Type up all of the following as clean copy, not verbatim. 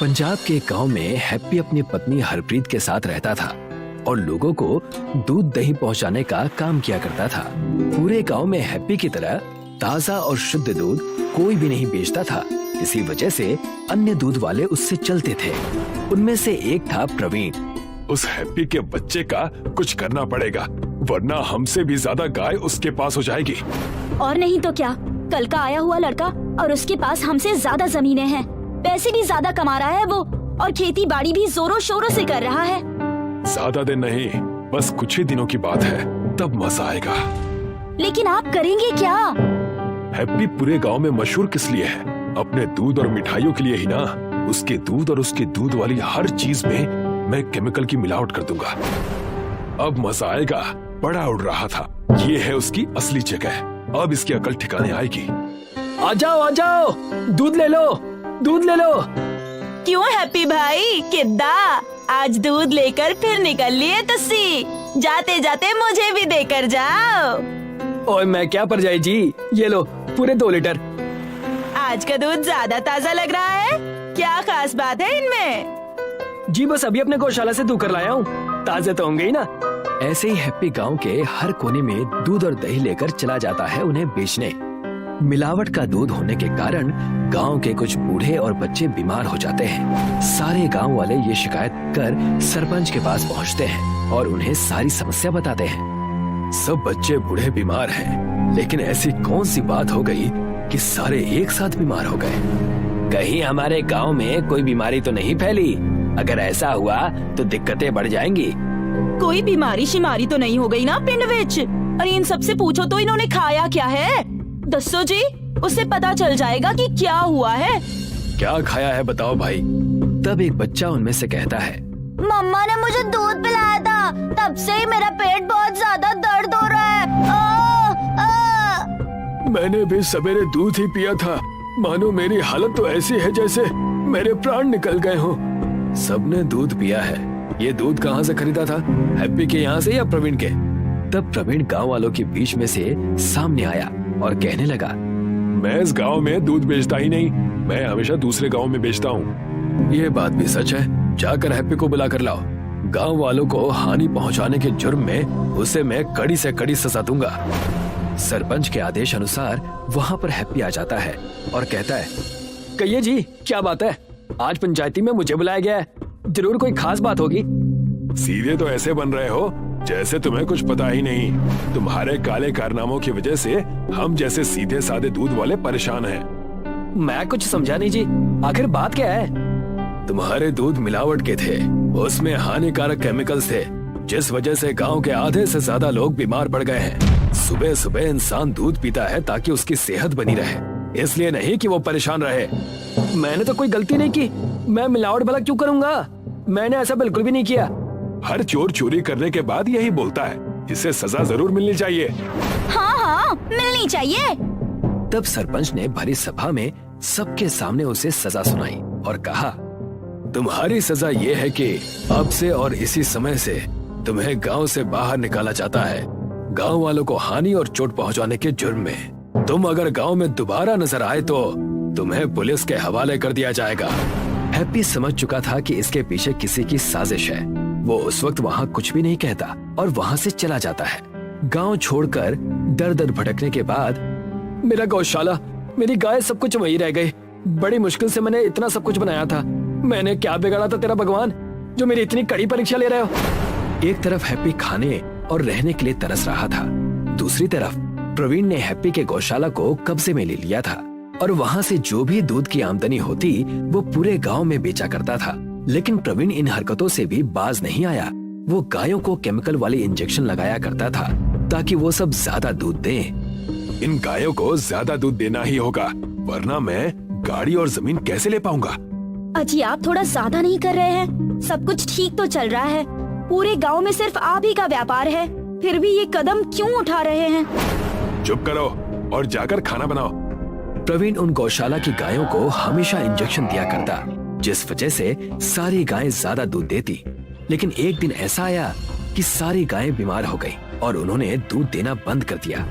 पंजाब के गांव में हैप्पी अपनी पत्नी हरप्रीत के साथ रहता था और लोगों को दूध दही पहुंचाने का काम किया करता था। पूरे गांव में हैप्पी की तरह ताजा और शुद्ध दूध कोई भी नहीं बेचता था। इसी वजह से अन्य दूध वाले उससे चलते थे। उनमें से एक था प्रवीण। उस हैप्पी के बच्चे का कुछ करना पड़ेगा, वरना हमसे भी ज्यादा गाय उसके पास हो जाएगी। और नहीं तो क्या, कल का आया हुआ लड़का और उसके पास हमसे ज्यादा जमीनें हैं, पैसे भी ज्यादा कमा रहा है वो, और खेती बाड़ी भी जोरों शोरों से कर रहा है। ज्यादा दिन नहीं, बस कुछ ही दिनों की बात है, तब मजा आएगा। लेकिन आप करेंगे क्या? हैप्पी पूरे गांव में मशहूर किस लिए है? अपने दूध और मिठाइयों के लिए ही ना। उसके दूध और उसके दूध वाली हर चीज में मैं केमिकल की मिलावट कर दूंगा। अब मजा आएगा। बड़ा उड़ रहा था, ये है उसकी असली जगह। अब इसकी अकल ठिकाने आएगी। आ जाओ, दूध ले लो, दूध ले लो। क्यों हैप्पी भाई, किद्दा आज दूध लेकर फिर निकल लिए तुसी? जाते जाते मुझे भी देकर जाओ। ओए मैं क्या परजाई जी, ये लो पूरे 2 लीटर। आज का दूध ज्यादा ताजा लग रहा है, क्या खास बात है इनमें? जी बस अभी अपने गौशाला से दूध कर लाया हूँ, ताजे तो होंगे ही ना। ऐसे ही हैप्पी गांव के हर कोने में दूध और दही लेकर चला जाता है उन्हें बेचने। मिलावट का दूध होने के कारण गांव के कुछ बूढ़े और बच्चे बीमार हो जाते हैं। सारे गांव वाले ये शिकायत कर सरपंच के पास पहुंचते हैं और उन्हें सारी समस्या बताते हैं। सब बच्चे बूढ़े बीमार हैं, लेकिन ऐसी कौन सी बात हो गई कि सारे एक साथ बीमार हो गए? कहीं हमारे गांव में कोई बीमारी तो नहीं फैली? अगर ऐसा हुआ तो दिक्कतें बढ़ जाएंगी। कोई बीमारी शिमारी तो नहीं हो गई ना पिंड विच? अरे इन सबसे पूछो तो इन्होंने खाया क्या है? दसो जी, उससे पता चल जाएगा कि क्या हुआ है। क्या खाया है बताओ भाई। तब एक बच्चा उनमें से कहता है, मम्मा ने मुझे दूध पिलाया था, तब से ही मेरा पेट बहुत ज्यादा दर्द हो रहा है। मैंने भी सवेरे दूध ही पिया था, मानो मेरी हालत तो ऐसी है जैसे मेरे प्राण निकल गए हों। सबने दूध पिया है। ये दूध कहाँ से खरीदा था, हैप्पी के यहाँ से या प्रवीण के? तब प्रवीण गांव वालों के बीच में से सामने आया और कहने लगा, मैं इस गांव में दूध बेचता ही नहीं, मैं हमेशा दूसरे गांव में बेचता हूँ। ये बात भी सच है। जाकर हैप्पी को बुला कर लाओ। गांव वालों को हानि पहुंचाने के जुर्म में उसे मैं कड़ी से कड़ी सजा दूंगा। सरपंच के आदेश अनुसार वहाँ पर हैप्पी आ जाता है और कहता है, कहिए जी क्या बात है, आज पंचायती में मुझे बुलाया गया है, जरूर कोई खास बात होगी। सीधे तो ऐसे बन रहे हो जैसे तुम्हें कुछ पता ही नहीं। तुम्हारे काले कारनामों की वजह से हम जैसे सीधे साधे दूध वाले परेशान हैं। मैं कुछ समझा नहीं जी, आखिर बात क्या है? तुम्हारे दूध मिलावट के थे, उसमें हानिकारक केमिकल्स थे, जिस वजह से गांव के आधे से ज्यादा लोग बीमार पड़ गए हैं। सुबह सुबह इंसान दूध पीता है ताकि उसकी सेहत बनी रहे, इसलिए नहीं कि वो परेशान रहे। मैंने तो कोई गलती नहीं की, मैं मिलावट भला क्यों करूंगा? मैंने ऐसा बिल्कुल भी नहीं किया। हर चोर चोरी करने के बाद यही बोलता है, इसे सजा जरूर मिलनी चाहिए। हाँ, मिलनी चाहिए। तब सरपंच ने भरी सभा में सबके सामने उसे सजा सुनाई और कहा, तुम्हारी सजा ये है कि अब से और इसी समय से तुम्हें गांव से बाहर निकाला जाता है, गांव वालों को हानि और चोट पहुंचाने के जुर्म में। तुम अगर गांव में दोबारा नजर आए तो तुम्हें पुलिस के हवाले कर दिया जाएगा। हैप्पी समझ चुका था कि इसके पीछे किसी की साजिश है। वो उस वक्त वहाँ कुछ भी नहीं कहता और वहाँ से चला जाता है। गांव छोड़कर दर दर भटकने के बाद, मेरा गौशाला, मेरी गाय, सब कुछ वही रह गए। बड़ी मुश्किल से मैंने इतना सब कुछ बनाया था। मैंने क्या बिगाड़ा था तेरा भगवान, जो मेरी इतनी कड़ी परीक्षा ले रहे हो? एक तरफ हैप्पी खाने और रहने के लिए तरस रहा था, दूसरी तरफ प्रवीण ने हैप्पी के गौशाला को कब्जे में ले लिया था और वहाँ से जो भी दूध की आमदनी होती वो पूरे गांव में बेचा करता था। लेकिन प्रवीण इन हरकतों से भी बाज नहीं आया। वो गायों को केमिकल वाले इंजेक्शन लगाया करता था ताकि वो सब ज्यादा दूध दें। इन गायों को ज्यादा दूध देना ही होगा, वरना मैं गाड़ी और जमीन कैसे ले पाऊंगा? अजी आप थोड़ा ज्यादा नहीं कर रहे हैं? सब कुछ ठीक तो चल रहा है, पूरे गांव में सिर्फ आप ही का व्यापार है, फिर भी ये कदम क्यों उठा रहे हैं? चुप करो और जाकर खाना बनाओ। प्रवीण उन गौशाला की गायों को हमेशा इंजेक्शन दिया करता, जिस वजह से सारी गायें ज्यादा दूध देती। लेकिन एक दिन ऐसा आया कि सारी गायें बीमार हो गई और उन्होंने दूध देना बंद कर दिया।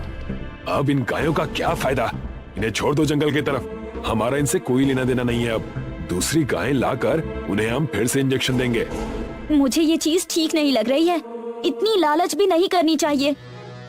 अब इन गायों का क्या फायदा? इन्हें छोड़ दो जंगल की तरफ, हमारा इनसे कोई लेना देना नहीं है। अब दूसरी गायें लाकर उन्हें हम फिर से इंजेक्शन देंगे। मुझे ये चीज ठीक नहीं लग रही है। इतनी लालच भी नहीं करनी चाहिए।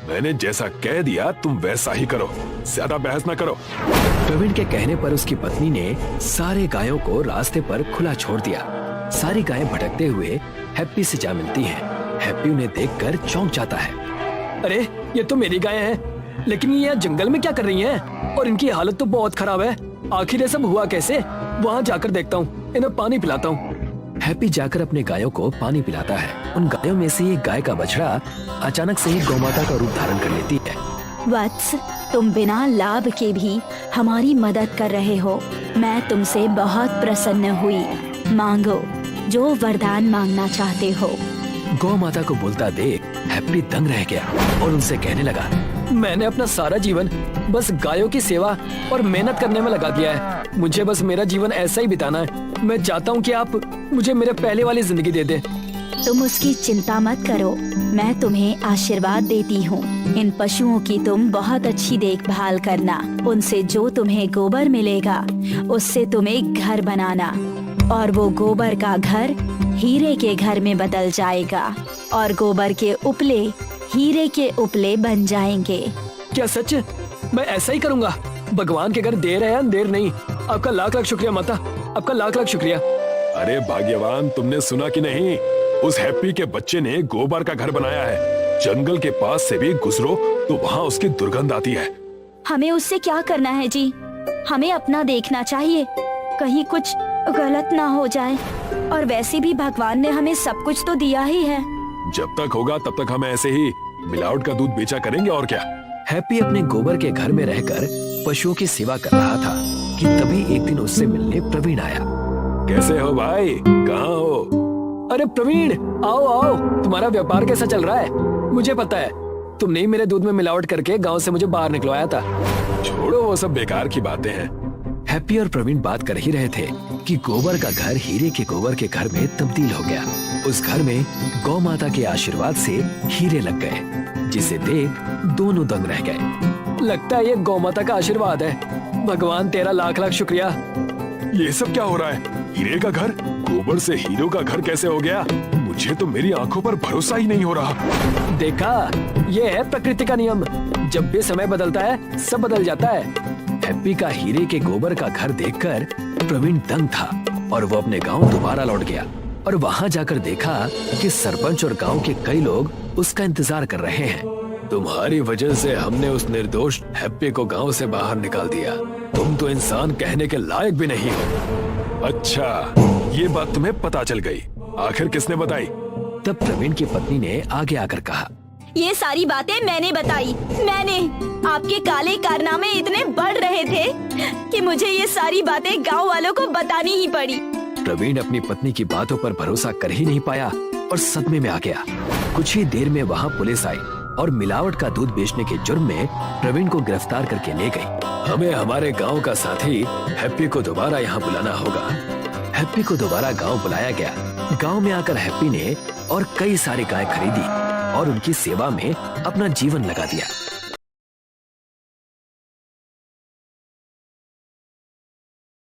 मैंने जैसा कह दिया तुम वैसा ही करो, ज्यादा बहस ना करो। प्रवीण के कहने पर उसकी पत्नी ने सारे गायों को रास्ते पर खुला छोड़ दिया। सारी गायें भटकते हुए हैप्पी से जा मिलती हैं। हैप्पी उन्हें देखकर चौंक जाता है। अरे ये तो मेरी गायें हैं, लेकिन ये यहाँ जंगल में क्या कर रही हैं? और इनकी हालत तो बहुत खराब है। आखिर ये सब हुआ कैसे? वहाँ जाकर देखता हूँ, इन्हें पानी पिलाता हूँ। हैप्पी जाकर अपने गायों को पानी पिलाता है। उन गायों में से एक गाय का बछड़ा अचानक से ही गौमाता का रूप धारण कर लेती है। वत्स, तुम बिना लाभ के भी हमारी मदद कर रहे हो। मैं तुमसे बहुत प्रसन्न हुई। मांगो जो वरदान मांगना चाहते हो। गौ माता को बोलता देख हैप्पी दंग रह गया और उनसे कहने लगा, मैंने अपना सारा जीवन बस गायों की सेवा और मेहनत करने में लगा दिया है। मुझे बस मेरा जीवन ऐसा ही बिताना है। मैं चाहता हूँ कि आप मुझे मेरे पहले वाली जिंदगी दे दे। तुम उसकी चिंता मत करो, मैं तुम्हें आशीर्वाद देती हूँ। इन पशुओं की तुम बहुत अच्छी देखभाल करना। उनसे जो तुम्हें गोबर मिलेगा उससे तुम एक घर बनाना, और वो गोबर का घर हीरे के घर में बदल जाएगा, और गोबर के उपले हीरे के उपले बन जाएंगे। क्या सच? मैं ऐसा ही करूँगा। भगवान के घर देर है अंधेर नहीं। आपका लाख लाख शुक्रिया माता, आपका लाख लाख शुक्रिया। अरे भाग्यवान, तुमने सुना कि नहीं? उस हैप्पी के बच्चे ने गोबर का घर बनाया है। जंगल के पास से भी गुजरो तो वहाँ उसकी दुर्गंध आती है। हमें उससे क्या करना है जी? हमें अपना देखना चाहिए, कहीं कुछ गलत ना हो जाए। और वैसे भी भगवान ने हमें सब कुछ तो दिया ही है। जब तक होगा तब तक हम ऐसे ही मिलावट का दूध बेचा करेंगे, और क्या। हैप्पी अपने गोबर के घर में रहकर पशुओं की सेवा कर रहा था कि तभी एक दिन उससे मिलने प्रवीण आया। कैसे हो भाई, कहाँ हो? अरे प्रवीण, आओ आओ, तुम्हारा व्यापार कैसा चल रहा है? मुझे पता है, तुमने ही मेरे दूध में मिलावट करके गांव से मुझे बाहर निकलवाया था। छोड़ो, वो सब बेकार की बातें हैं। हैप्पी और प्रवीण बात कर ही रहे थे कि गोबर का घर हीरे के गोबर के घर में तब्दील हो गया। उस घर में गौ माता के आशीर्वाद से हीरे लग गए, जिसे देख दोनों दंग रह गए। लगता है ये गौ माता का आशीर्वाद है। भगवान तेरा लाख लाख शुक्रिया। ये सब क्या हो रहा है? हीरे का घर गोबर से हीरो का घर कैसे हो गया? मुझे तो मेरी आंखों पर भरोसा ही नहीं हो रहा। देखा, ये है प्रकृति का नियम। जब भी समय बदलता है सब बदल जाता है। हैप्पी का हीरे के गोबर का घर देखकर प्रवीण दंग था और वो अपने गांव दोबारा लौट गया और वहां जाकर देखा कि सरपंच और गांव के कई लोग उसका इंतजार कर रहे हैं। तुम्हारी वजह से हमने उस निर्दोष हैप्पी को गांव से बाहर निकाल दिया। तुम तो इंसान कहने के लायक भी नहीं हो। अच्छा, ये बात तुम्हें पता चल गई। आखिर किसने बताई? तब प्रवीण की पत्नी ने आगे आकर कहा, ये सारी बातें मैंने बताई। मैंने। आपके काले कारनामे इतने बढ़ रहे थे कि मुझे ये सारी बातें गांव वालों को बतानी ही पड़ी। प्रवीण अपनी पत्नी की बातों पर भरोसा कर ही नहीं पाया और सदमे में आ गया। कुछ ही देर में वहाँ पुलिस आई और मिलावट का दूध बेचने के जुर्म में प्रवीण को गिरफ्तार करके ले गई। हमें हमारे गांव का साथी हैप्पी को दोबारा यहाँ बुलाना होगा। हैप्पी को दोबारा गांव बुलाया गया। गांव में आकर हैप्पी ने और कई सारी गाय खरीदी और उनकी सेवा में अपना जीवन लगा दिया।